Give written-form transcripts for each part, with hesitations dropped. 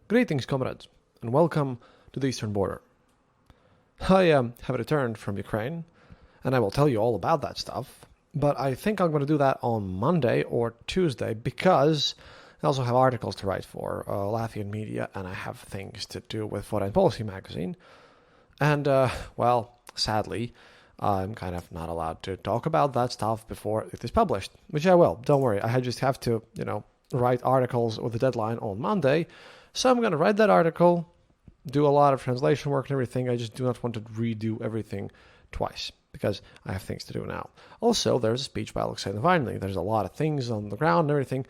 Greetings, comrades, and welcome to the eastern border. I have returned from Ukraine, and I will tell you all about that stuff, but I think I'm going to do that on Monday or Tuesday because I also have articles to write for Latvian media, and I have things to do with Foreign Policy magazine. And, sadly, I'm kind of not allowed to talk about that stuff before it is published, which I will. Don't worry, I just have to, write articles with the deadline on Monday. So I'm going to write that article, do a lot of translation work and everything. I just do not want to redo everything twice because I have things to do now. Also, there's a speech by Alexei Navalny. There's a lot of things on the ground and everything.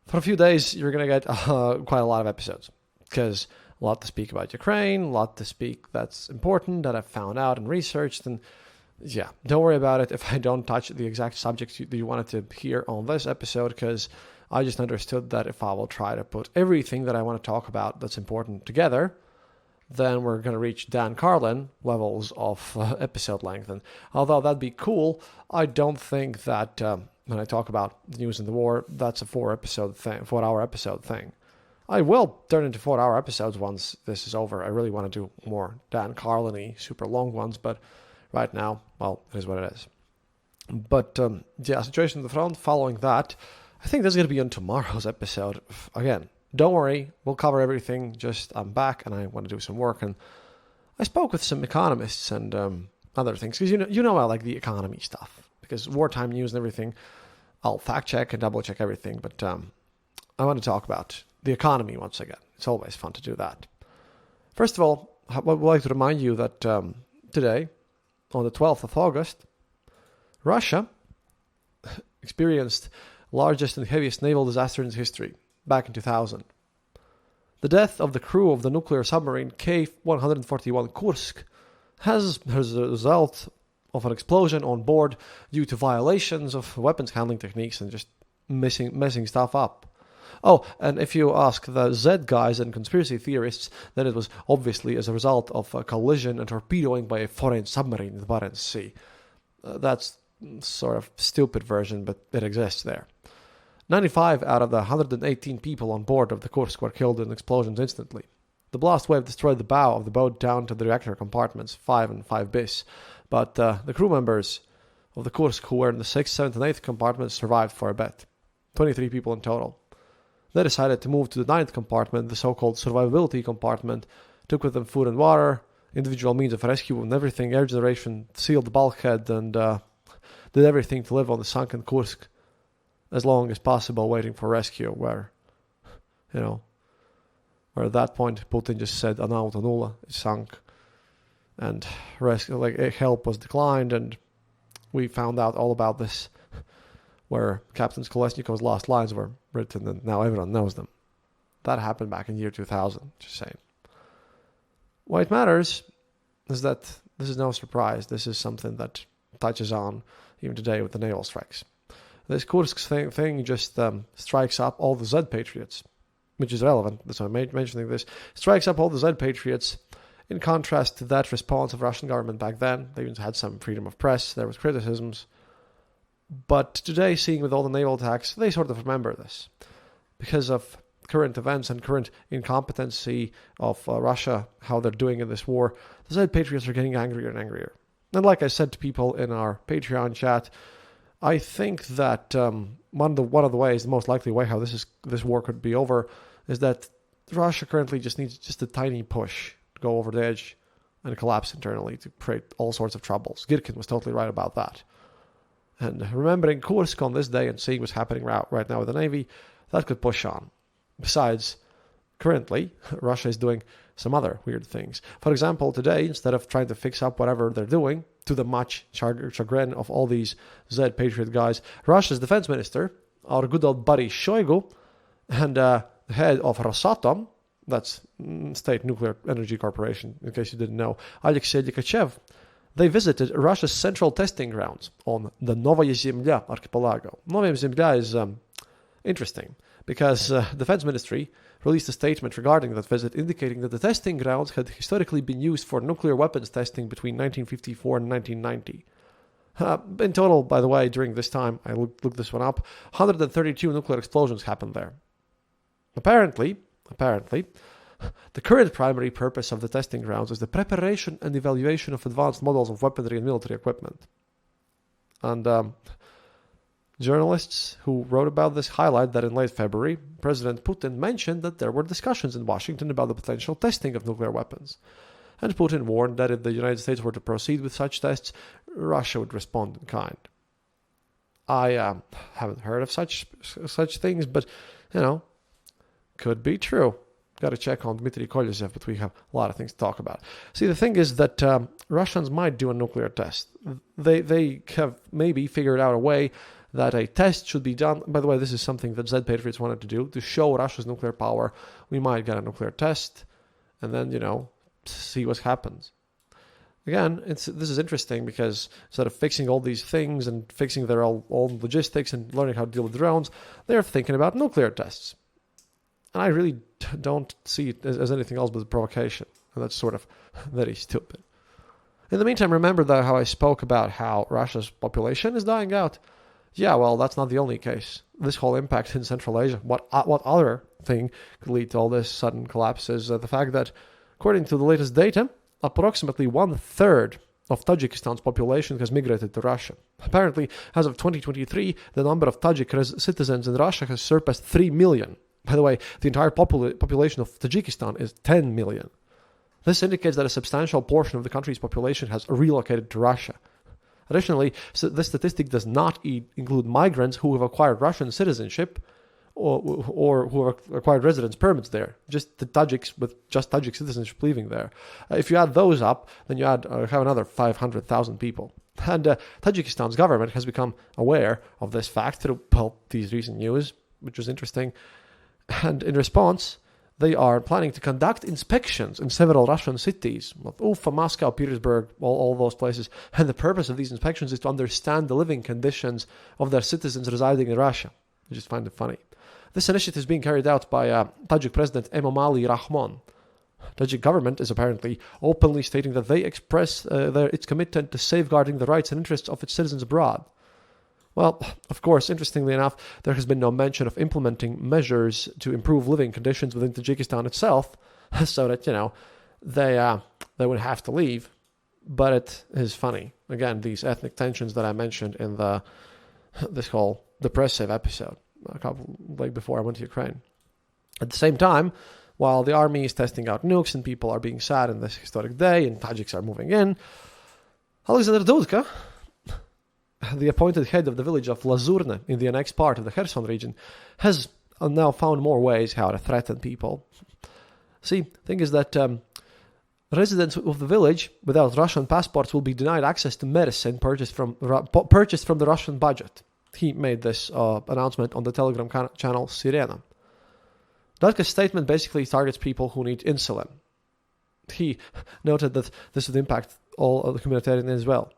For a few days, you're going to get quite a lot of episodes because a lot to speak about Ukraine, a lot to speak that's important that I've found out and researched. And yeah, don't worry about it if I don't touch the exact subjects that you wanted to hear on this episode, because I just understood that if I will try to put everything that I want to talk about that's important together, then we're going to reach Dan Carlin levels of episode length. And although that'd be cool, I don't think that when I talk about the news and the war, that's a 4-hour episode thing. I will turn into 4-hour episodes once this is over. I really want to do more Dan Carlin-y, super long ones, but right now, well, it is what it is. But situation on the front, following that, I think that's going to be on tomorrow's episode. Again, don't worry, we'll cover everything. Just I'm back and I want to do some work. And I spoke with some economists and other things because you know I like the economy stuff because wartime news and everything. I'll fact check and double check everything, but I want to talk about the economy once again. It's always fun to do that. First of all, I would like to remind you that today, on the 12th of August, Russia experienced largest and heaviest naval disaster in its history, back in 2000. The death of the crew of the nuclear submarine K-141 Kursk has as a result of an explosion on board due to violations of weapons handling techniques and just messing stuff up. Oh, and if you ask the Z guys and conspiracy theorists, then it was obviously as a result of a collision and torpedoing by a foreign submarine in the Barents Sea. That's sort of stupid version, but it exists there. 95 out of the 118 people on board of the Kursk were killed in explosions instantly. The blast wave destroyed the bow of the boat down to the reactor compartments 5 and 5 bis, but the crew members of the Kursk who were in the 6th, 7th, and 8th compartments survived for a bit. 23 people in total. They decided to move to the 9th compartment, the so-called survivability compartment, took with them food and water, individual means of rescue and everything, air generation, sealed the bulkhead, and did everything to live on the sunken Kursk as long as possible, waiting for rescue, where at that point Putin just said "Ana utonula," it sunk, and help was declined, and we found out all about this, where Captain Kolesnikov's last lines were written, and now everyone knows them. That happened back in year 2000, just saying. Why it matters is that this is no surprise. This is something that touches on even today with the naval strikes. This Kursk thing just strikes up all the Z patriots, which is relevant. That's why I'm mentioning this. Strikes up all the Z patriots. In contrast to that response of Russian government back then, they even had some freedom of press. There was criticisms. But today, seeing with all the naval attacks, they sort of remember this. Because of current events and current incompetency of Russia, how they're doing in this war, the Z patriots are getting angrier and angrier. And like I said to people in our Patreon chat, I think that one of the ways, the most likely way how this war could be over, is that Russia currently just needs just a tiny push to go over the edge and collapse internally to create all sorts of troubles. Girkin was totally right about that. And remembering Kursk on this day and seeing what's happening right now with the Navy, that could push on. Besides, currently, Russia is doing some other weird things. For example, today, instead of trying to fix up whatever they're doing, to the much chagrin of all these Z Patriot guys, Russia's defense minister, our good old buddy Shoigu, and the head of Rosatom, that's State Nuclear Energy Corporation, in case you didn't know, Alexei Likachev, they visited Russia's central testing grounds on the Novaya Zemlya archipelago. Novaya Zemlya is interesting because Defense Ministry released a statement regarding that visit indicating that the testing grounds had historically been used for nuclear weapons testing between 1954 and 1990. In total, by the way, during this time, I looked this one up, 132 nuclear explosions happened there. Apparently, The current primary purpose of the testing grounds is the preparation and evaluation of advanced models of weaponry and military equipment. And journalists who wrote about this highlight that in late February, President Putin mentioned that there were discussions in Washington about the potential testing of nuclear weapons. And Putin warned that if the United States were to proceed with such tests, Russia would respond in kind. I haven't heard of such things, but, could be true. Got to check on Dmitry Kolyev, but we have a lot of things to talk about. See, the thing is that Russians might do a nuclear test. They have maybe figured out a way that a test should be done. By the way, this is something that Z Patriots wanted to do, to show Russia's nuclear power. We might get a nuclear test, and then, see what happens. Again, this is interesting because instead of fixing all these things and fixing their own logistics and learning how to deal with drones, they're thinking about nuclear tests. And I really don't see it as anything else but a provocation. And that's sort of very stupid. In the meantime, remember how I spoke about how Russia's population is dying out? Yeah, well, that's not the only case. This whole impact in Central Asia, what other thing could lead to all this sudden collapse is the fact that, according to the latest data, approximately 1/3 of Tajikistan's population has migrated to Russia. Apparently, as of 2023, the number of Tajik citizens in Russia has surpassed 3 million. By the way, the entire population of Tajikistan is 10 million. This indicates that a substantial portion of the country's population has relocated to Russia. Additionally, this statistic does not include migrants who have acquired Russian citizenship or who have acquired residence permits there, just the Tajiks with just Tajik citizenship living there. If you add those up, then you have another 500,000 people. And Tajikistan's government has become aware of this fact through these recent news, which was interesting. And in response, they are planning to conduct inspections in several Russian cities, Ufa, Moscow, Petersburg, all those places. And the purpose of these inspections is to understand the living conditions of their citizens residing in Russia. I just find it funny. This initiative is being carried out by Tajik President Emomali Rahmon. Tajik government is apparently openly stating that they express its commitment to safeguarding the rights and interests of its citizens abroad. Well, of course, interestingly enough, there has been no mention of implementing measures to improve living conditions within Tajikistan itself, so that, they would have to leave. But it is funny. Again, these ethnic tensions that I mentioned in this whole depressive episode, before I went to Ukraine. At the same time, while the army is testing out nukes and people are being sad in this historic day and Tajiks are moving in, Alexander Dudka, the appointed head of the village of Lazurne in the annexed part of the Kherson region, has now found more ways how to threaten people. See, the thing is that residents of the village without Russian passports will be denied access to medicine purchased from the Russian budget. He made this announcement on the Telegram channel Sirena. Dudka's statement basically targets people who need insulin. He noted that this would impact all of the humanitarian as well.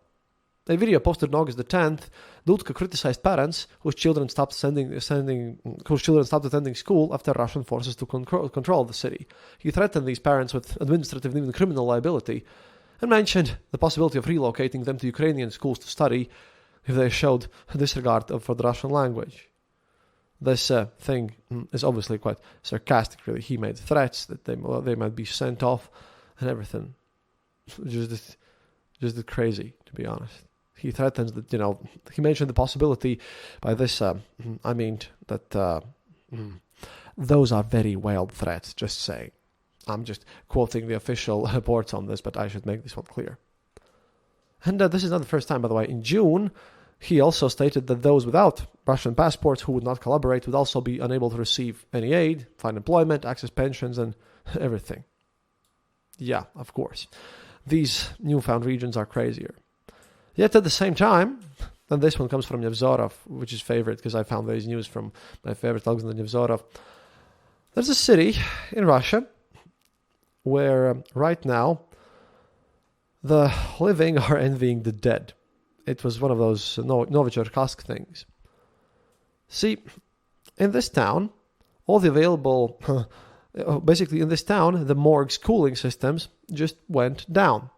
A video posted on August the 10th, Dudka criticized parents whose children stopped attending school after Russian forces took control of the city. He threatened these parents with administrative and even criminal liability, and mentioned the possibility of relocating them to Ukrainian schools to study if they showed disregard for the Russian language. This thing is obviously quite sarcastic, really. He made threats that they might be sent off and everything. Just crazy, to be honest. He threatens that, he mentioned the possibility by this, that those are very veiled threats, just saying. I'm just quoting the official reports on this, but I should make this one clear. And this is not the first time, by the way. In June, he also stated that those without Russian passports who would not collaborate would also be unable to receive any aid, find employment, access pensions, and everything. Yeah, of course. These newfound regions are crazier. Yet at the same time, and this one comes from Nevzorov, which is favorite because I found these news from my favorite Alexander Nevzorov. There's a city in Russia where right now the living are envying the dead. It was one of those Novichorkassk things. See, in this town, all the available... basically, in this town, the morgue's cooling systems just went down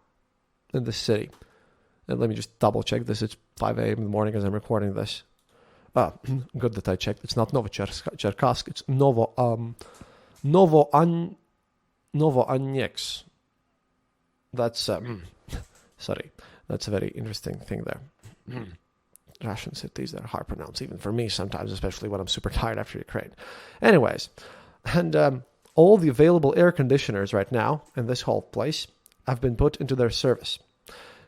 in this city. And let me just double check this. It's 5 a.m. in the morning as I'm recording this. Good that I checked. It's not Novichorkassk. It's Novoannex. That's sorry, that's a very interesting thing there. Russian cities, they're hard to pronounce, even for me sometimes, especially when I'm super tired after Ukraine. Anyways, and all the available air conditioners right now in this whole place have been put into their service.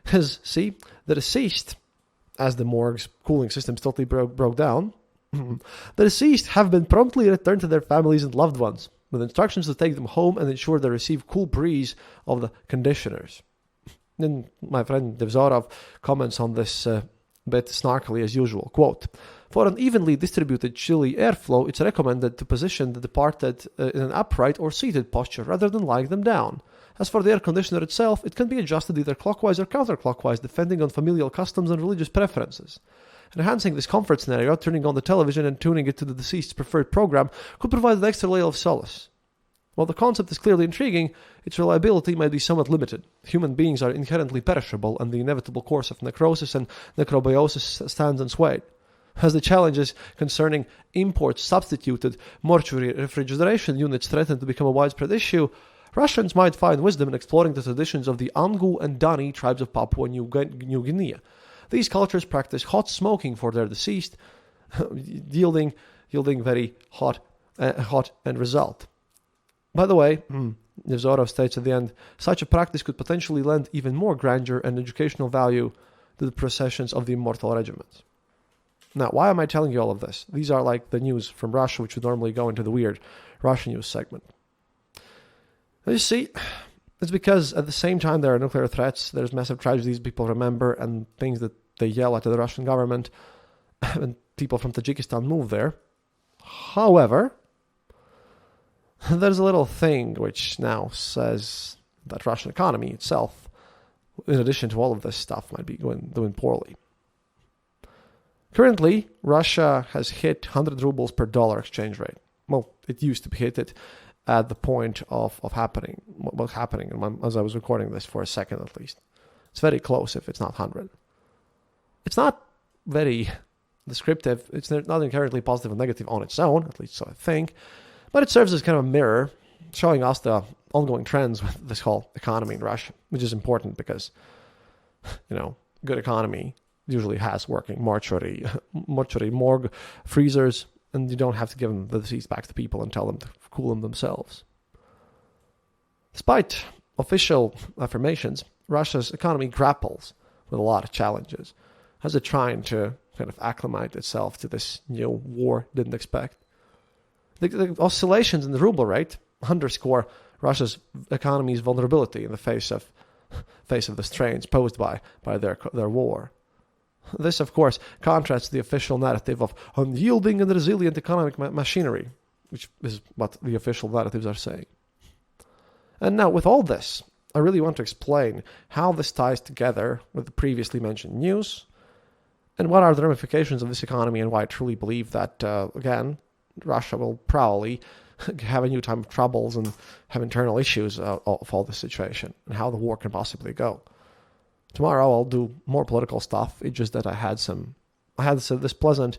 Because, see, the deceased, as the morgue's cooling systems totally broke down, the deceased have been promptly returned to their families and loved ones, with instructions to take them home and ensure they receive cool breeze of the conditioners. Then my friend Devzorov comments on this bit snarkily as usual. Quote, for an evenly distributed chilly airflow, it's recommended to position the departed in an upright or seated posture rather than lying them down. As for the air conditioner itself, it can be adjusted either clockwise or counterclockwise depending on familial customs and religious preferences. Enhancing this comfort scenario, turning on the television and tuning it to the deceased's preferred program could provide an extra layer of solace. While the concept is clearly intriguing, its reliability might be somewhat limited. Human beings are inherently perishable, and the inevitable course of necrosis and necrobiosis stands unswayed. As the challenges concerning import-substituted mortuary refrigeration units threaten to become a widespread issue, Russians might find wisdom in exploring the traditions of the Angu and Dani tribes of Papua New Guinea. These cultures practice hot smoking for their deceased, yielding very hot end result. By the way, Nevzorov states at the end, such a practice could potentially lend even more grandeur and educational value to the processions of the immortal regiments. Now, why am I telling you all of this? These are like the news from Russia, which would normally go into the weird Russian news segment. You see, it's because at the same time there are nuclear threats, there's massive tragedies people remember, and things that they yell at the Russian government, and people from Tajikistan move there. However, there's a little thing which now says that Russian economy itself, in addition to all of this stuff, might be doing poorly. Currently, Russia has hit 100 rubles per dollar exchange rate. Well, it used to hit it at the point of happening, what's happening as I was recording this for a second at least. It's very close if it's not 100. It's not very descriptive. It's not inherently positive and negative on its own, at least so I think. But it serves as kind of a mirror showing us the ongoing trends with this whole economy in Russia, which is important because, good economy usually has working mortuary, morgue, freezers, and you don't have to give them the deceased back to people and tell them to cool them themselves. Despite official affirmations, Russia's economy grapples with a lot of challenges as it's trying to kind of acclimate itself to this new war it didn't expect. The oscillations in the ruble rate underscore Russia's economy's vulnerability in the face of the strains posed by their war. This, of course, contrasts the official narrative of unyielding and resilient economic machinery, which is what the official narratives are saying. And now, with all this, I really want to explain how this ties together with the previously mentioned news, and what are the ramifications of this economy, and why I truly believe that, again, Russia will probably have a new time of troubles and have internal issues of all this situation, and how the war can possibly go. Tomorrow I'll do more political stuff. It's just that I had some pleasant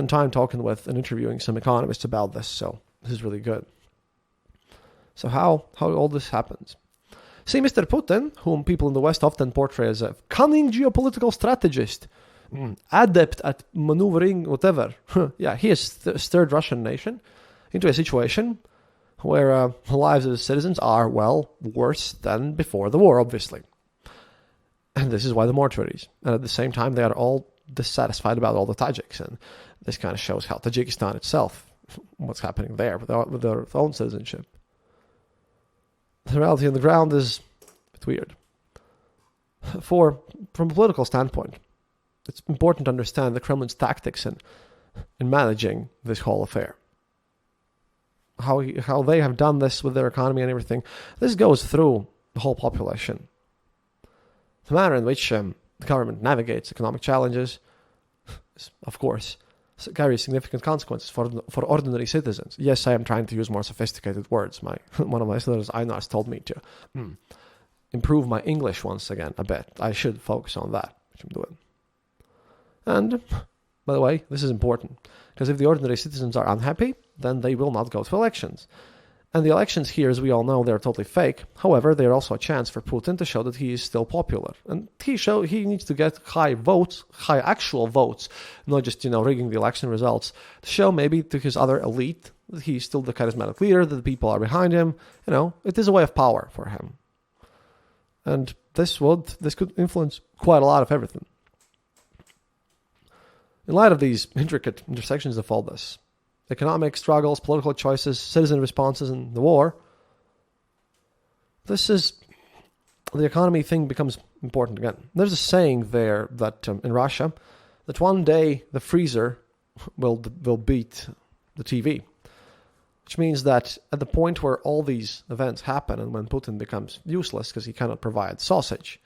time talking with and interviewing some economists about this, so this is really good. So how all this happens? See, Mr. Putin, whom people in the West often portray as a cunning geopolitical strategist, adept at maneuvering whatever. He has stirred Russian nation into a situation where the lives of the citizens are, well, worse than before the war, obviously. And this is why the mortuaries. And at the same time, they are all dissatisfied about all the Tajiks. And this kind of shows how Tajikistan itself, what's happening there with their own citizenship. The reality on the ground is a bit weird. From a political standpoint, it's important to understand the Kremlin's tactics in managing this whole affair. How they have done this with their economy and everything. This goes through the whole population. The manner in which the government navigates economic challenges, of course, carries significant consequences for ordinary citizens. Yes, I am trying to use more sophisticated words. One of my students, Einars, told me to improve my English once again a bit. I should focus on that, which I'm doing. And, by the way, this is important, because if the ordinary citizens are unhappy, then they will not go to elections. And the elections here, as we all know, they're totally fake. However, they're also a chance for Putin to show that he is still popular. And he needs to get high actual votes, not just, rigging the election results, to show maybe to his other elite that he's still the charismatic leader, that the people are behind him. It is a way of power for him. And this could influence quite a lot of everything. In light of these intricate intersections of all this, economic struggles, political choices, citizen responses, and the war, the economy thing becomes important again. There's a saying there that in Russia, that one day the freezer will beat the TV, which means that at the point where all these events happen and when Putin becomes useless because he cannot provide sausage,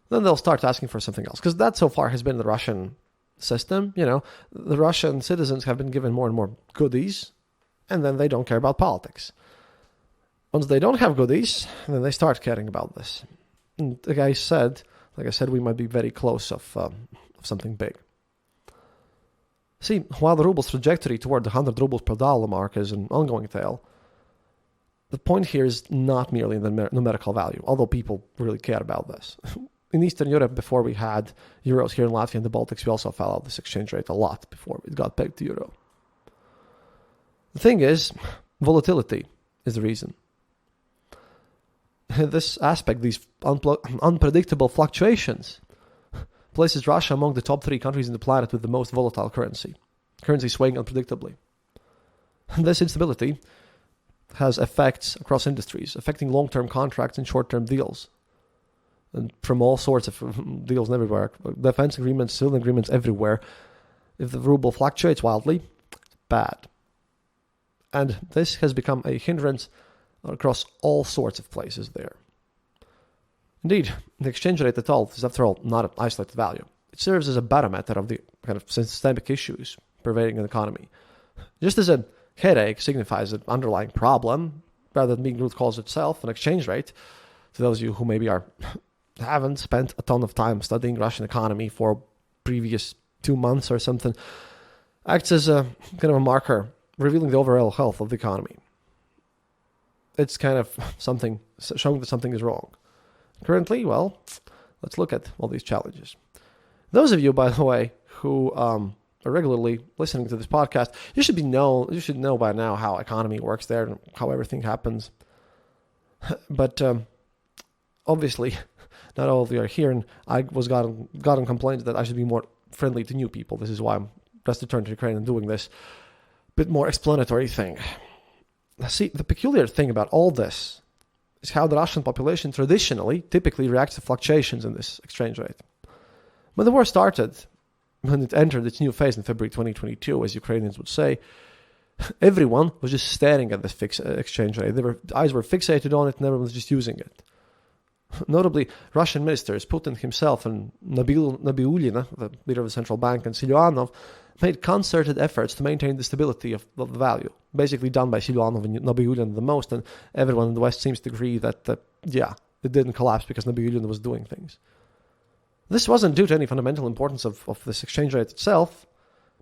then they'll start asking for something else. Because that so far has been the Russian system. The Russian citizens have been given more and more goodies, and then they don't care about politics. Once they don't have goodies, then they start caring about this. And like I said, we might be very close of something big. See, while the ruble's trajectory toward the 100 rubles per dollar mark is an ongoing tale, the point here is not merely the numerical value, although people really care about this. In Eastern Europe, before we had euros here in Latvia and the Baltics, we also followed this exchange rate a lot before it got pegged to euro. The thing is, volatility is the reason. This aspect, these unpredictable fluctuations, places Russia among the top 3 countries on the planet with the most volatile currency swaying unpredictably. This instability has effects across industries, affecting long-term contracts and short-term deals. And from all sorts of deals everywhere, defense agreements, civil agreements everywhere. If the ruble fluctuates wildly, it's bad. And this has become a hindrance across all sorts of places there. Indeed, the exchange rate at all is, after all, not an isolated value. It serves as a barometer of the kind of systemic issues pervading an economy. Just as a headache signifies an underlying problem, rather than being root cause itself, an exchange rate, to those of you who maybe haven't spent a ton of time studying Russian economy for previous 2 months or something, acts as a kind of a marker revealing the overall health of the economy. It's kind of something showing that something is wrong. Currently, well, let's look at all these challenges. Those of you, by the way, who are regularly listening to this podcast, you should know by now how economy works there and how everything happens. But obviously, not all of you are here, and I was gotten complaints that I should be more friendly to new people. This is why I'm just returned to Ukraine and doing this bit more explanatory thing. See, the peculiar thing about all this is how the Russian population typically reacts to fluctuations in this exchange rate. When the war started, when it entered its new phase in February 2022, as Ukrainians would say, everyone was just staring at this fixed exchange rate. Eyes were fixated on it, and everyone was just using it. Notably, Russian ministers, Putin himself and Nabiullina, the leader of the central bank, and Siluanov, made concerted efforts to maintain the stability of the value, basically done by Siluanov and Nabiullina the most, and everyone in the West seems to agree that, it didn't collapse because Nabiullina was doing things. This wasn't due to any fundamental importance of this exchange rate itself,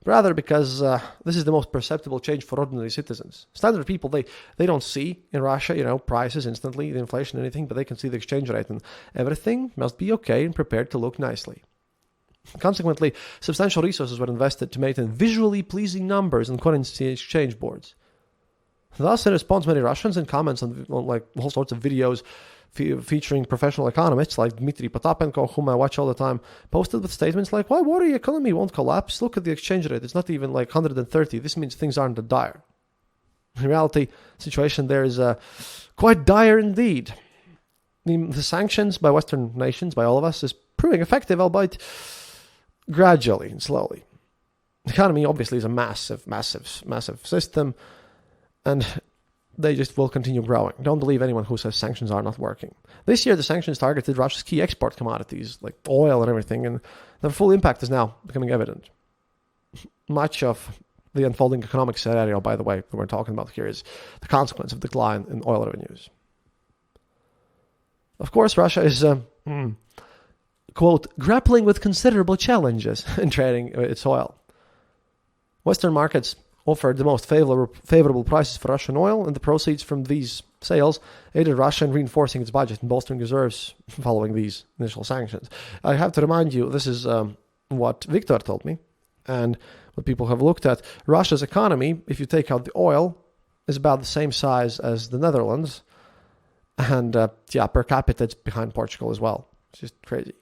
rather because this is the most perceptible change for ordinary citizens. Standard people, they don't see in Russia, prices instantly, the inflation, anything, but they can see the exchange rate, and everything must be okay and prepared to look nicely. Consequently, substantial resources were invested to maintain visually pleasing numbers on currency exchange boards. Thus, in response, many Russians, in comments on like all sorts of videos featuring professional economists like Dmitry Potapenko, whom I watch all the time, posted with statements like, "Why worry? Economy won't collapse. Look at the exchange rate. It's not even like 130. This means things aren't that dire." In reality, the situation there is quite dire indeed. The sanctions by Western nations, by all of us, is proving effective, albeit gradually and slowly. The economy obviously is a massive system, and they just will continue growing. Don't believe anyone who says sanctions are not working. This year, the sanctions targeted Russia's key export commodities, like oil and everything, and the full impact is now becoming evident. Much of the unfolding economic scenario, by the way, that we're talking about here, is the consequence of decline in oil revenues. Of course, Russia is, quote, grappling with considerable challenges in trading its oil. Western markets offered the most favorable prices for Russian oil, and the proceeds from these sales aided Russia in reinforcing its budget and bolstering reserves following these initial sanctions. I have to remind you, this is what Victor told me, and what people have looked at. Russia's economy, if you take out the oil, is about the same size as the Netherlands, and per capita it's behind Portugal as well. It's just crazy.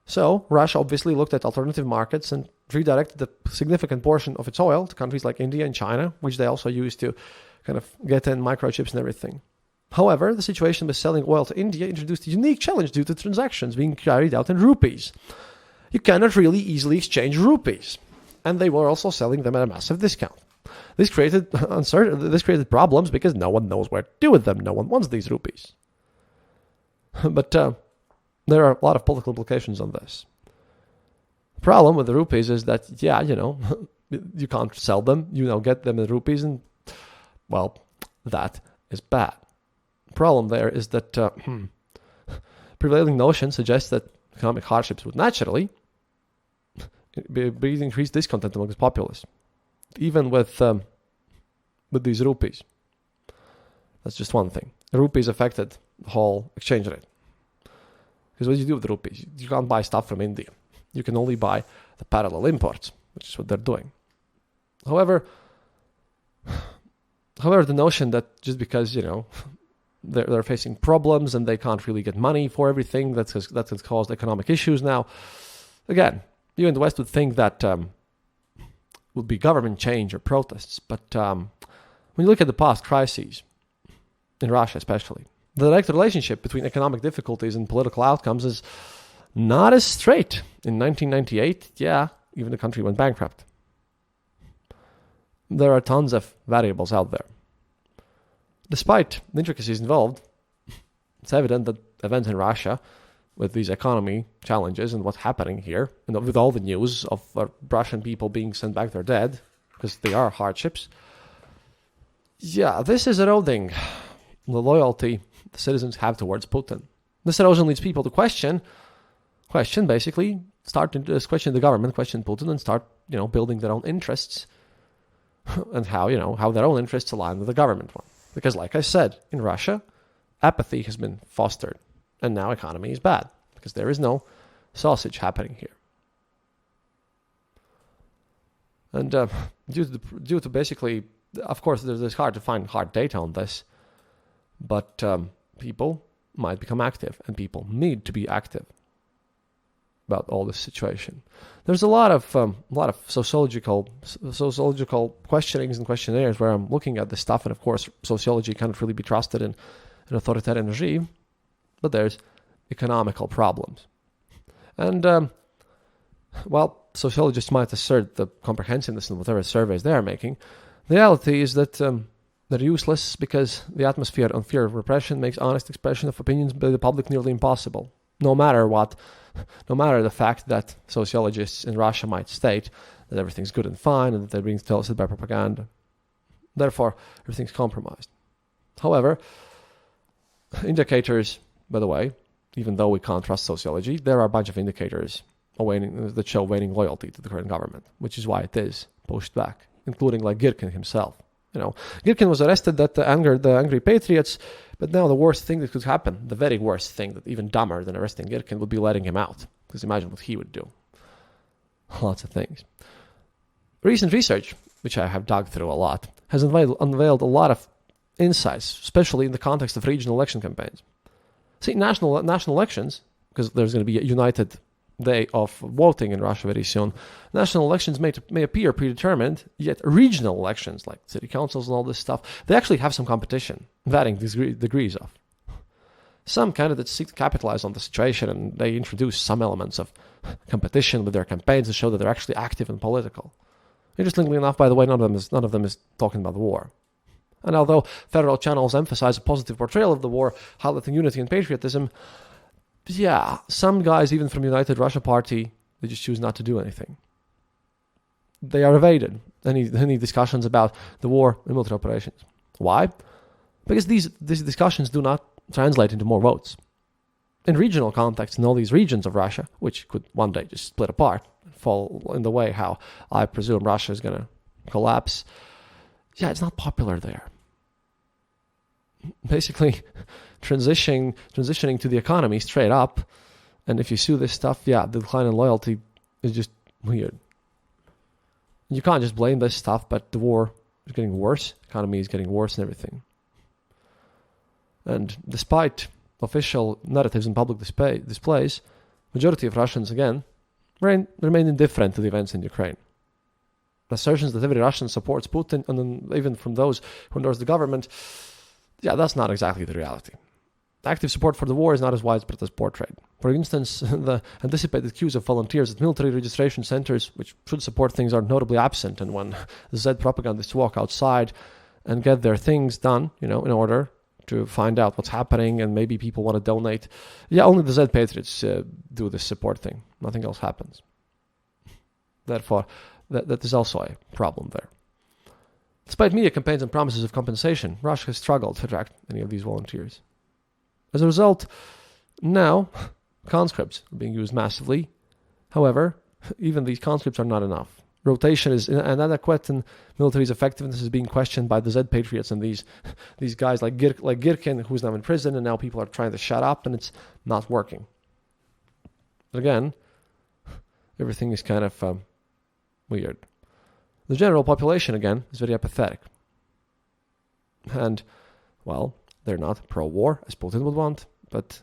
So Russia obviously looked at alternative markets and redirected a significant portion of its oil to countries like India and China, which they also use to kind of get in microchips and everything. However, the situation with selling oil to India introduced a unique challenge due to transactions being carried out in rupees. You cannot really easily exchange rupees, and they were also selling them at a massive discount. This created problems because no one knows where to do with them. No one wants these rupees. But there are a lot of political implications on this. The problem with the rupees is that, you can't sell them, get them in rupees, and, well, that is bad. The problem there is that prevailing notion suggests that economic hardships would naturally breed increased discontent among the populace, even with these rupees. That's just one thing. The rupees affected the whole exchange rate. Because what do you do with rupees? You can't buy stuff from India. You can only buy the parallel imports, which is what they're doing. However, the notion that just because, they're facing problems and they can't really get money for everything, that has caused economic issues now. Again, you in the West would think that would be government change or protests. But when you look at the past crises, in Russia especially, the direct relationship between economic difficulties and political outcomes is not as straight. In 1998, even the country went bankrupt. There are tons of variables out there. Despite the intricacies involved, it's evident that events in Russia, with these economy challenges and what's happening here, and with all the news of Russian people being sent back their dead, because they are hardships, this is eroding the loyalty the citizens have towards Putin. This erosion leads people to question basically, start to question the government, question Putin, and start, building their own interests, and how their own interests align with the government one. Because, like I said, in Russia, apathy has been fostered, and now economy is bad because there is no sausage happening here. And due to basically, of course, it's hard to find hard data on this, but people might become active, and people need to be active about all this situation. There's a lot of sociological questionings and questionnaires where I'm looking at this stuff, and of course, sociology cannot really be trusted in an authoritarian regime, but there's economical problems. And while sociologists might assert the comprehensiveness in whatever surveys they are making, the reality is that they're useless because the atmosphere on fear of repression makes honest expression of opinions by the public nearly impossible. No matter the fact that sociologists in Russia might state that everything's good and fine and that they're being told by propaganda. Therefore, everything's compromised. However, indicators, by the way, even though we can't trust sociology, there are a bunch of indicators that show waning loyalty to the current government, which is why it is pushed back, including like Girkin himself. Girkin was arrested that angered the angry patriots, but now the worst thing that could happen, the very worst thing, that even dumber than arresting Girkin, would be letting him out. Because imagine what he would do. Lots of things. Recent research, which I have dug through a lot, has unveiled a lot of insights, especially in the context of regional election campaigns. See, national elections, because there's going to be a united day of voting in Russia very soon, national elections may appear predetermined, yet regional elections, like city councils and all this stuff, they actually have some competition, varying degrees of. Some candidates seek to capitalize on the situation, and they introduce some elements of competition with their campaigns to show that they're actually active and political. Interestingly enough, by the way, none of them is talking about the war. And although federal channels emphasize a positive portrayal of the war, highlighting unity and patriotism, some guys, even from United Russia Party, they just choose not to do anything. They are evaded any discussions about the war and military operations. Why? Because these discussions do not translate into more votes. In regional context, in all these regions of Russia, which could one day just split apart and fall in the way how I presume Russia is going to collapse, yeah, it's not popular there. Basically, transitioning to the economy straight up, and if you sue this stuff, yeah, the decline in loyalty is just weird. You can't just blame this stuff, but the war is getting worse, economy is getting worse and everything. And despite official narratives and public displays, majority of Russians, again, remain indifferent to the events in Ukraine. Assertions that every Russian supports Putin, and then even from those who endorse the government, yeah, that's not exactly the reality. Active support for the war is not as widespread as portrayed. For instance, the anticipated queues of volunteers at military registration centers, which should support things, are notably absent, and when the Z propagandists walk outside and get their things done, in order to find out what's happening, and maybe people want to donate, yeah, only the Z patriots do this support thing. Nothing else happens. Therefore, that is also a problem there. Despite media campaigns and promises of compensation, Russia has struggled to attract any of these volunteers. As a result, now conscripts are being used massively. However, even these conscripts are not enough. Rotation is inadequate, and military's effectiveness is being questioned by the Z patriots and these guys like Girkin, who's now in prison, and now people are trying to shut up, and it's not working. But again, everything is kind of weird. The general population, again, is very apathetic. And, well, they're not pro-war, as Putin would want, but,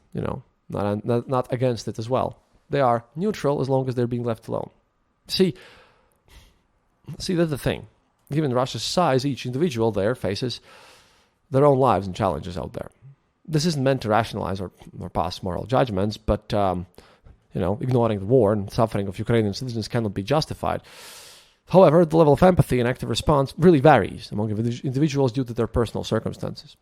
not against it as well. They are neutral as long as they're being left alone. See, that's the thing. Given Russia's size, each individual there faces their own lives and challenges out there. This isn't meant to rationalize or pass moral judgments, but, ignoring the war and suffering of Ukrainian citizens cannot be justified. However, the level of empathy and active response really varies among individuals due to their personal circumstances.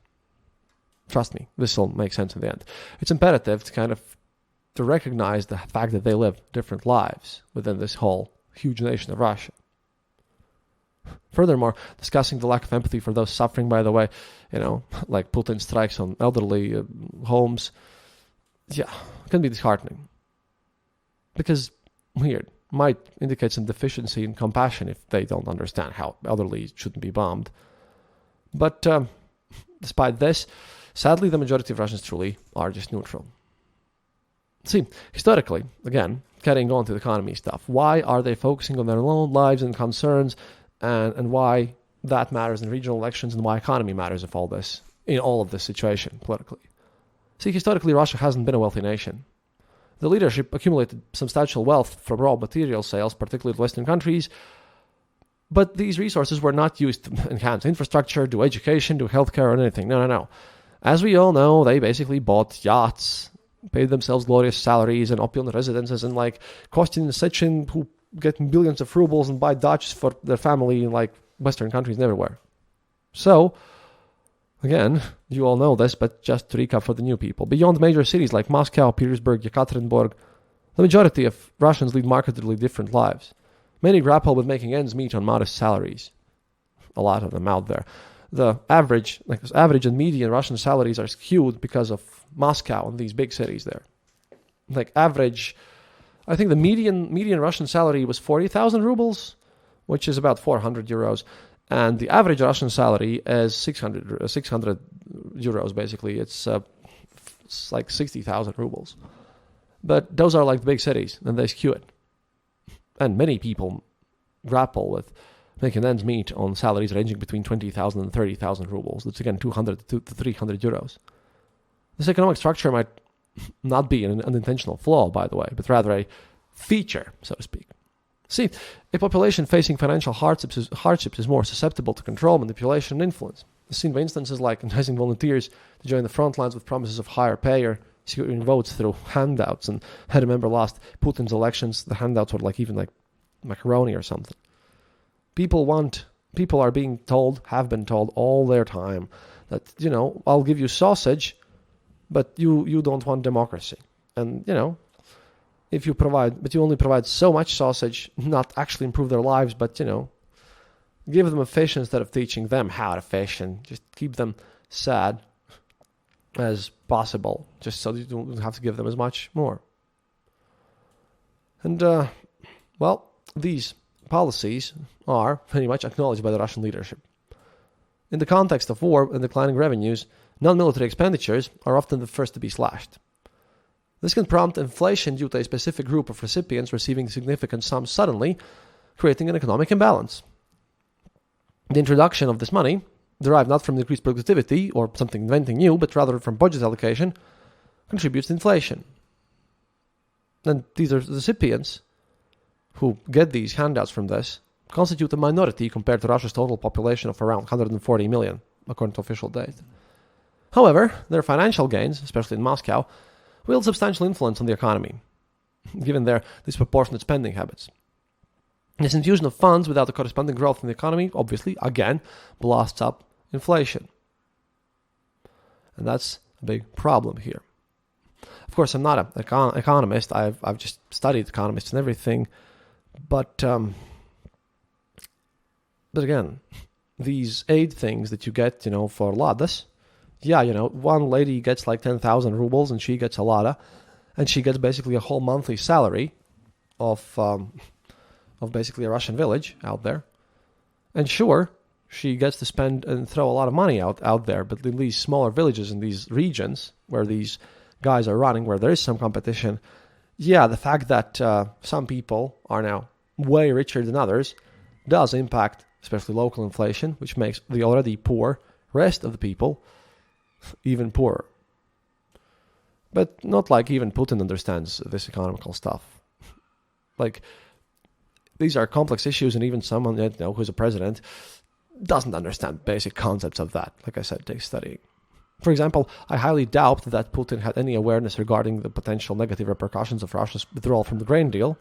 Trust me, this will make sense in the end. It's imperative to recognize the fact that they live different lives within this whole huge nation of Russia. Furthermore, discussing the lack of empathy for those suffering, by the way, like Putin strikes on elderly homes, can be disheartening. Because, weird, might indicate some deficiency in compassion if they don't understand how elderly shouldn't be bombed. But despite this, sadly, the majority of Russians truly are just neutral. See, historically, again, carrying on to the economy stuff, why are they focusing on their own lives and concerns, and why that matters in regional elections, and why economy matters in all of this situation politically? See, historically, Russia hasn't been a wealthy nation. The leadership accumulated substantial wealth from raw material sales, particularly to Western countries, but these resources were not used to enhance infrastructure, do education, do healthcare, or anything. No. As we all know, they basically bought yachts, paid themselves glorious salaries and opulent residences, and Kostin and Sechin, who get billions of rubles and buy Dutches for their family in Western countries and everywhere. So, again, you all know this, but just to recap for the new people. Beyond major cities like Moscow, Petersburg, Yekaterinburg, the majority of Russians lead markedly different lives. Many grapple with making ends meet on modest salaries. A lot of them out there. The average and median Russian salaries are skewed because of Moscow and these big cities there. I think the median Russian salary was 40,000 rubles, which is about 400 euros. And the average Russian salary is 600 euros, basically. It's 60,000 rubles. But those are the big cities, and they skew it. And many people grapple with making ends meet on salaries ranging between 20,000 and 30,000 rubles. That's, again, 200 to 300 euros. This economic structure might not be an unintentional flaw, by the way, but rather a feature, so to speak. See, a population facing financial hardships is more susceptible to control, manipulation, and influence. As seen by instances like enticing volunteers to join the front lines with promises of higher pay or securing votes through handouts. And I remember last Putin's elections, the handouts were even macaroni or something. People are being told, have been told all their time that, I'll give you sausage, but you don't want democracy. And, if you only provide so much sausage, not actually improve their lives, but, give them a fish instead of teaching them how to fish, and just keep them sad as possible, just so you don't have to give them as much more. And, these policies are pretty much acknowledged by the Russian leadership. In the context of war and declining revenues, non-military expenditures are often the first to be slashed. This can prompt inflation due to a specific group of recipients receiving significant sums suddenly, creating an economic imbalance. The introduction of this money, derived not from increased productivity or something inventing new, but rather from budget allocation, contributes to inflation. And these are recipients who get these handouts from this constitute a minority compared to Russia's total population of around 140 million, according to official data. However, their financial gains, especially in Moscow, wield substantial influence on the economy, given their disproportionate spending habits. This infusion of funds without the corresponding growth in the economy, obviously, again, blasts up inflation. And that's a big problem here. Of course, I'm not an economist. I've just studied economists and everything. But again, these aid things that you get, for ladas, one lady gets like 10,000 rubles and she gets a lada, and she gets basically a whole monthly salary of basically a Russian village out there. And sure, she gets to spend and throw a lot of money out there, but in these smaller villages in these regions where these guys are running, where there is some competition, the fact that some people are now way richer than others does impact, especially local inflation, which makes the already poor rest of the people even poorer. But not like even Putin understands this economical stuff. Like, these are complex issues, and even someone who's a president doesn't understand basic concepts of that. Like I said, takes studying. For example, I highly doubt that Putin had any awareness regarding the potential negative repercussions of Russia's withdrawal from the grain deal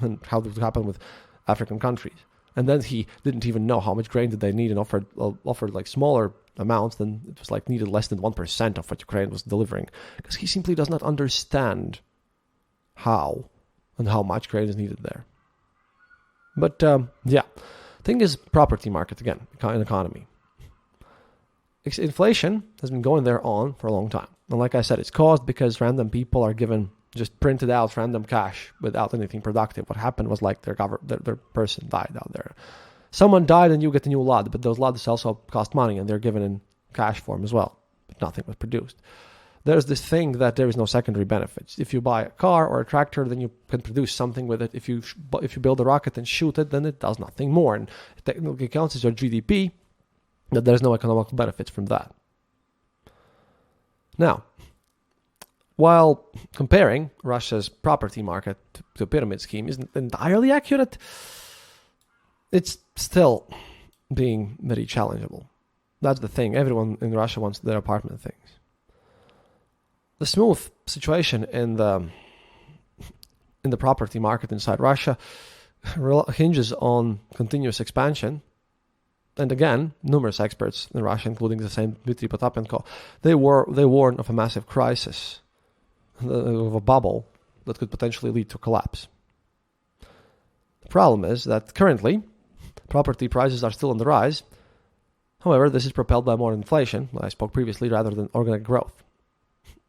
and how it would happen with African countries. And then he didn't even know how much grain did they need and offered like smaller amounts than it was like needed less than 1% of what Ukraine was delivering, because he simply does not understand how and how much grain is needed there. But thing is property market again, in economy. Inflation has been going there on for a long time. And like I said, it's caused because random people are given just printed out random cash without anything productive. What happened was like their person died out there. Someone died and you get a new lot, but those lots also cost money and they're given in cash form as well. But nothing was produced. There's this thing that there is no secondary benefits. If you buy a car or a tractor, then you can produce something with it. If you build a rocket and shoot it, then it does nothing more. And it technically counts as your GDP, that there's no economic benefits from that. Now, while comparing Russia's property market to a pyramid scheme isn't entirely accurate, it's still being very challengeable. That's the thing. Everyone in Russia wants their apartment things. The smooth situation in the property market inside Russia hinges on continuous expansion. And again, numerous experts in Russia, including the same Dmitry Potapenko, they warn of a massive crisis, of a bubble that could potentially lead to collapse. The problem is that currently, property prices are still on the rise. However, this is propelled by more inflation, like I spoke previously, rather than organic growth.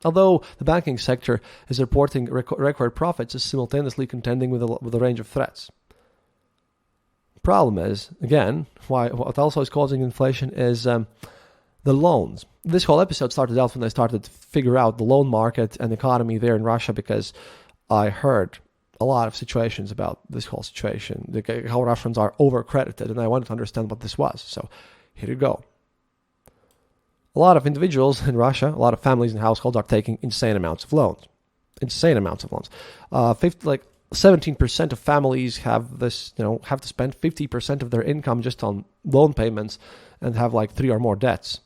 Although the banking sector is reporting record profits, is simultaneously contending with a range of threats. Problem is, again, what also is causing inflation is the loans. This whole episode started out when I started to figure out the loan market and economy there in Russia, because I heard a lot of situations about this whole situation, how Russians are overcredited, and I wanted to understand what this was. So here you go. A lot of individuals in Russia, a lot of families and households are taking insane amounts of loans. 17% of families have this, have to spend 50% of their income just on loan payments and have like 3 or more debts.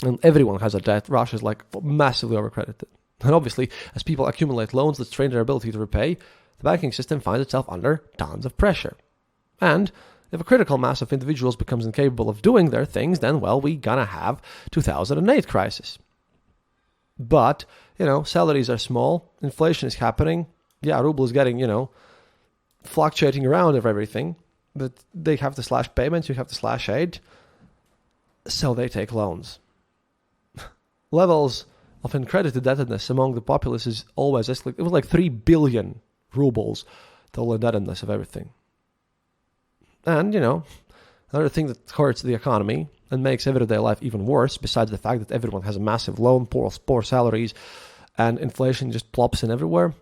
And everyone has a debt. Russia is like massively overcredited. And obviously, as people accumulate loans that strain their ability to repay, the banking system finds itself under tons of pressure. And if a critical mass of individuals becomes incapable of doing their things, then, well, we gonna have 2008 crisis. But, salaries are small, inflation is happening. Yeah, ruble is getting, fluctuating around of everything, but they have to slash payments, you have to slash aid, so they take loans. Levels of uncredited indebtedness among the populace is always escalating. It was like 3 billion rubles, total indebtedness of everything. And, another thing that hurts the economy and makes everyday life even worse, besides the fact that everyone has a massive loan, poor salaries, and inflation just plops in everywhere,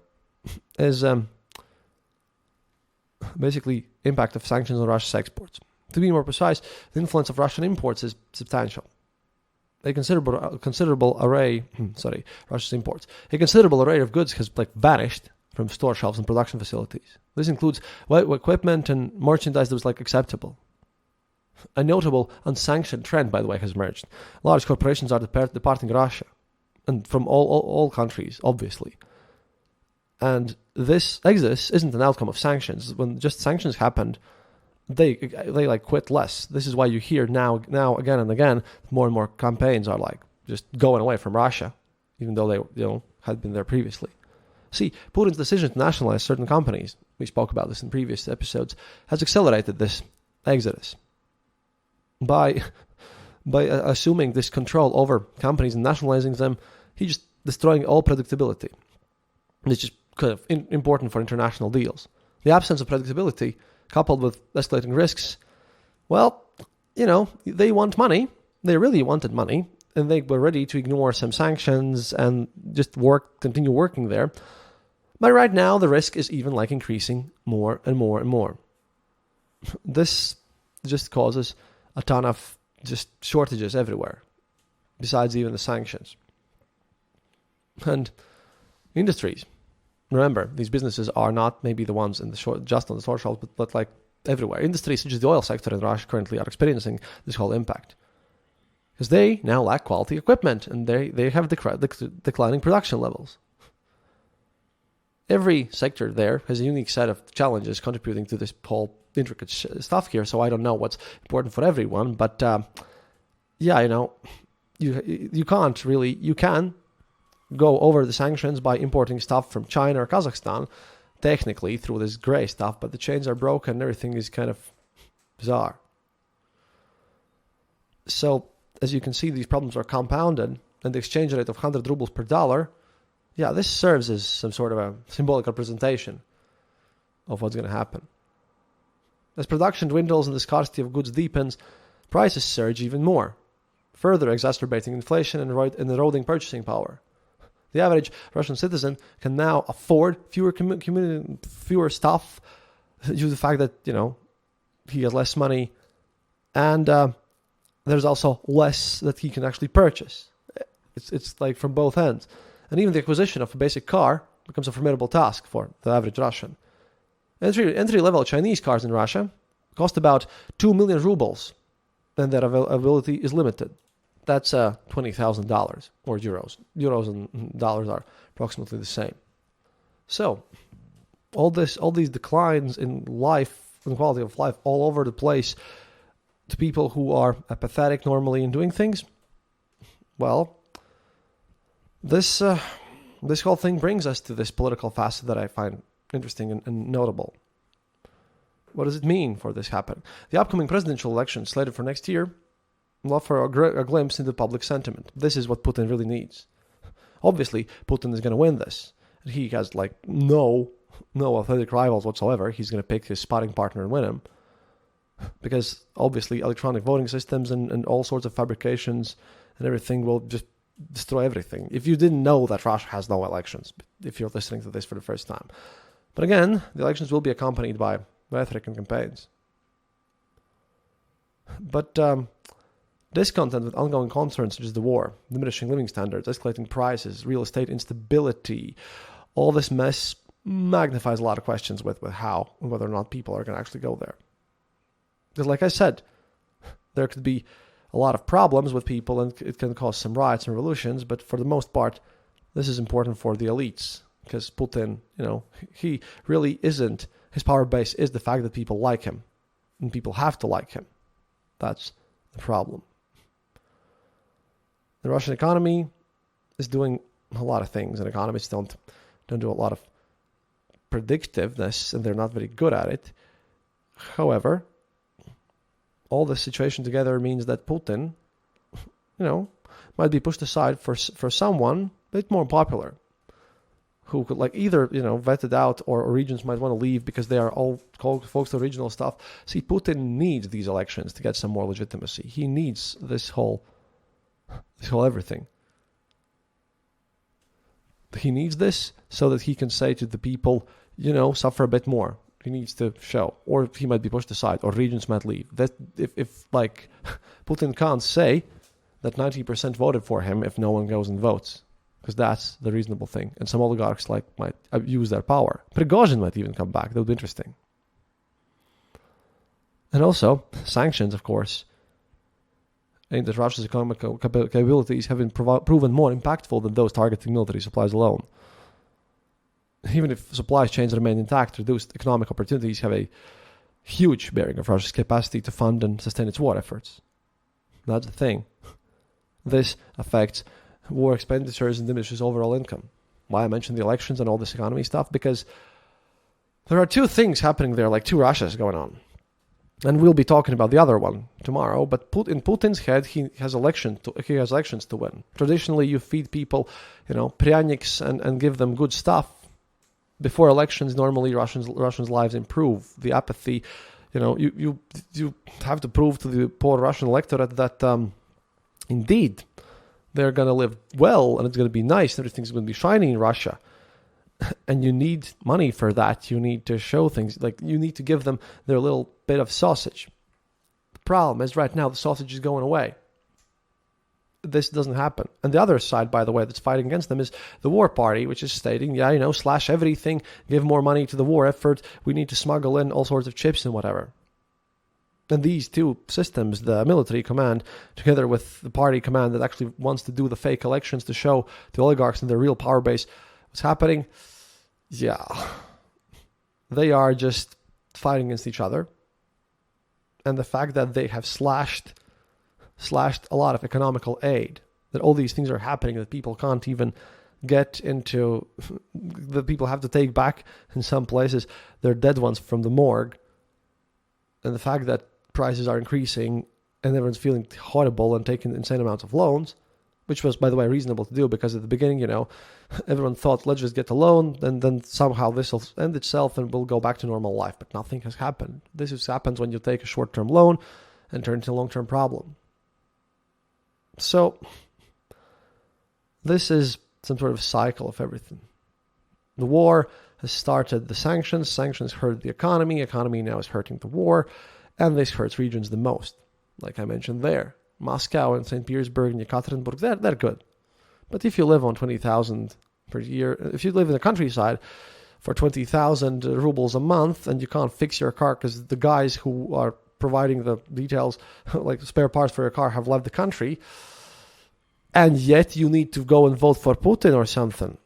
is basically impact of sanctions on Russia's exports. To be more precise, the influence of Russian imports is substantial. Russia's imports. A considerable array of goods has vanished from store shelves and production facilities. This includes equipment and merchandise that was acceptable. A notable unsanctioned trend, by the way, has emerged. Large corporations are departing Russia, and from all countries, obviously. And this exodus isn't an outcome of sanctions. When just sanctions happened, they quit less. This is why you hear now again and again more and more campaigns are just going away from Russia, even though they had been there previously. See, Putin's decision to nationalize certain companies, we spoke about this in previous episodes, has accelerated this exodus. By assuming this control over companies and nationalizing them, he's just destroying all predictability. It's just kind of important for international deals. The absence of predictability, coupled with escalating risks, they want money. They really wanted money, and they were ready to ignore some sanctions and just continue working there. But right now, the risk is even increasing more and more and more. This just causes a ton of just shortages everywhere, besides even the sanctions. And industries. Remember, these businesses are not maybe the ones just on the store shelves, but everywhere. Industries such as the oil sector in Russia currently are experiencing this whole impact. Because they now lack quality equipment, and they have declining production levels. Every sector there has a unique set of challenges contributing to this whole intricate stuff here, so I don't know what's important for everyone, but you can't really, you can go over the sanctions by importing stuff from China or Kazakhstan, technically through this gray stuff, but the chains are broken and everything is kind of bizarre. So, as you can see, these problems are compounded, and the exchange rate of 100 rubles per dollar, this serves as some sort of a symbolic representation of what's going to happen. As production dwindles and the scarcity of goods deepens, prices surge even more, further exacerbating inflation and eroding purchasing power. The average Russian citizen can now afford fewer stuff due to the fact that, he has less money, and there's also less that he can actually purchase. It's from both ends. And even the acquisition of a basic car becomes a formidable task for the average Russian. Entry-level Chinese cars in Russia cost about 2 million rubles, and their availability is limited. That's $20,000 or euros. Euros and dollars are approximately the same. So, all these declines in life and quality of life all over the place to people who are apathetic normally in doing things, this whole thing brings us to this political facet that I find interesting and notable. What does it mean for this happen? The upcoming presidential election slated for next year will offer a glimpse into public sentiment. This is what Putin really needs. Obviously, Putin is going to win this. He has no authentic rivals whatsoever. He's going to pick his sparring partner and win him. Because obviously electronic voting systems and all sorts of fabrications and everything will just destroy everything. If you didn't know that Russia has no elections, if you're listening to this for the first time. But again, the elections will be accompanied by rhetoric and campaigns. But discontent with ongoing concerns such as the war, diminishing living standards, escalating prices, real estate instability, all this mess magnifies a lot of questions with how and whether or not people are going to actually go there. Because like I said, there could be a lot of problems with people and it can cause some riots and revolutions, but for the most part, this is important for the elites. Because Putin, he really isn't, his power base is the fact that people like him. And people have to like him. That's the problem. The Russian economy is doing a lot of things, and economists don't do a lot of predictiveness, and they're not very good at it. However, all this situation together means that Putin, might be pushed aside for someone a bit more popular. who could like either, vet it out, or regions might want to leave because they are all folks to regional stuff. See, Putin needs these elections to get some more legitimacy. He needs this whole everything. He needs this so that he can say to the people, suffer a bit more. He needs to show, or he might be pushed aside, or regions might leave. That if like Putin can't say that 90% voted for him if no one goes and votes, because that's the reasonable thing. And some oligarchs might abuse their power. Prigozhin might even come back. That would be interesting. And also sanctions, of course, aimed at Russia's economic capabilities have been proven more impactful than those targeting military supplies alone. Even if supply chains remain intact, reduced economic opportunities have a huge bearing of Russia's capacity to fund and sustain its war efforts. That's the thing. This affects war expenditures and diminishes overall income. Why I mentioned the elections and all this economy stuff? Because there are two things happening there, like two Russias going on. And we'll be talking about the other one tomorrow. But in Putin's head, he has elections to win. Traditionally, you feed people, prяniks and give them good stuff. Before elections, normally Russians' lives improve. The apathy, you have to prove to the poor Russian electorate that indeed they're going to live well and it's going to be nice. Everything's going to be shiny in Russia. And you need money for that. You need to show things. Like, you need to give them their little bit of sausage. The problem is right now the sausage is going away. This doesn't happen. And the other side, by the way, that's fighting against them is the war party, which is stating, slash everything, give more money to the war effort. We need to smuggle in all sorts of chips and whatever. And these two systems, the military command, together with the party command that actually wants to do the fake elections to show the oligarchs and their real power base what's happening, they are just fighting against each other. And the fact that they have slashed a lot of economical aid, that all these things are happening, that people can't even get into, that people have to take back in some places their dead ones from the morgue, and the fact that prices are increasing and everyone's feeling horrible and taking insane amounts of loans, which was, by the way, reasonable to do, because at the beginning, everyone thought, let's just get a loan, and then somehow this will end itself and we'll go back to normal life. But nothing has happened. This just happens when you take a short-term loan and turn it into a long-term problem. So this is some sort of cycle of everything. The war has started the sanctions. Sanctions hurt the economy. Economy now is hurting the war. And this hurts regions the most. Like I mentioned there, Moscow and St. Petersburg and Yekaterinburg, they're good. But if you live on 20,000 per year, if you live in the countryside for 20,000 rubles a month and you can't fix your car because the guys who are providing the details, like spare parts for your car, have left the country, and yet you need to go and vote for Putin or something,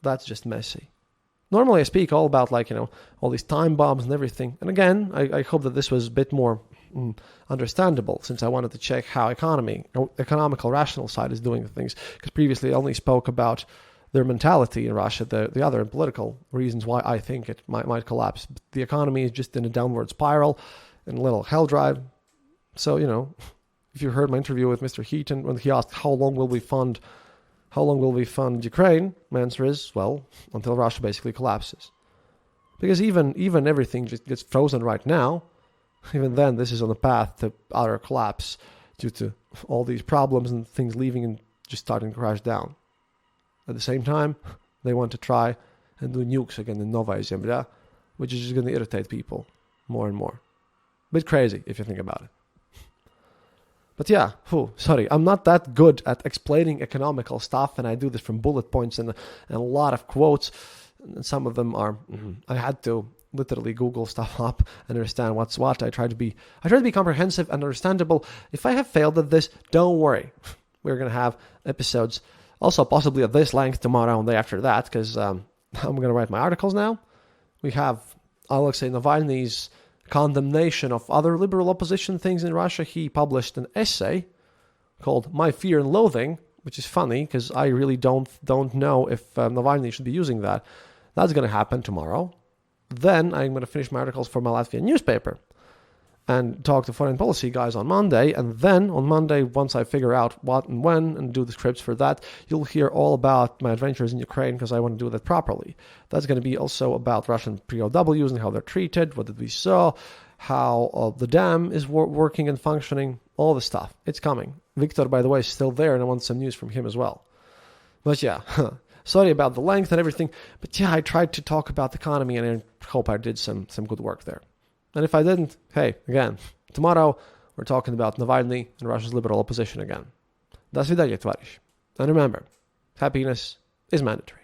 that's just messy. Normally I speak all about all these time bombs and everything. And again, I hope that this was a bit more understandable, since I wanted to check how economical, rational side is doing things. Because previously I only spoke about their mentality in Russia, the other political reasons why I think it might collapse. But the economy is just in a downward spiral, in a little hell drive. So, if you heard my interview with Mr. Heaton, when he asked how long will we fund Ukraine, my answer is, well, until Russia basically collapses. Because even everything just gets frozen right now, even then this is on the path to utter collapse due to all these problems and things leaving and just starting to crash down. At the same time, they want to try and do nukes again in Novaya Zemlya, which is just going to irritate people more and more. Bit crazy if you think about it. But yeah, I'm not that good at explaining economical stuff, and I do this from bullet points and a lot of quotes. And some of them are, I had to literally Google stuff up and understand what's what. I try to be comprehensive and understandable. If I have failed at this, don't worry. We're going to have episodes also possibly at this length tomorrow and the day after that, because I'm going to write my articles now. We have Alexei Navalny's condemnation of other liberal opposition things in Russia. He published an essay called My Fear and Loathing, which is funny because I really don't know if Navalny should be using that. That's going to happen tomorrow. Then I'm going to finish my articles for my Latvian newspaper. and talk to foreign policy guys on Monday. And then on Monday, once I figure out what and when and do the scripts for that, you'll hear all about my adventures in Ukraine because I want to do that properly. That's going to be also about Russian POWs and how they're treated, what did we saw, how the dam is working and functioning, all the stuff. It's coming. Victor, by the way, is still there, and I want some news from him as well. But yeah, sorry about the length and everything, but yeah, I tried to talk about the economy, and I hope I did some good work there. And if I didn't, hey, again, tomorrow we're talking about Navalny and Russia's liberal opposition again. До свидания, товарищ. And remember, happiness is mandatory.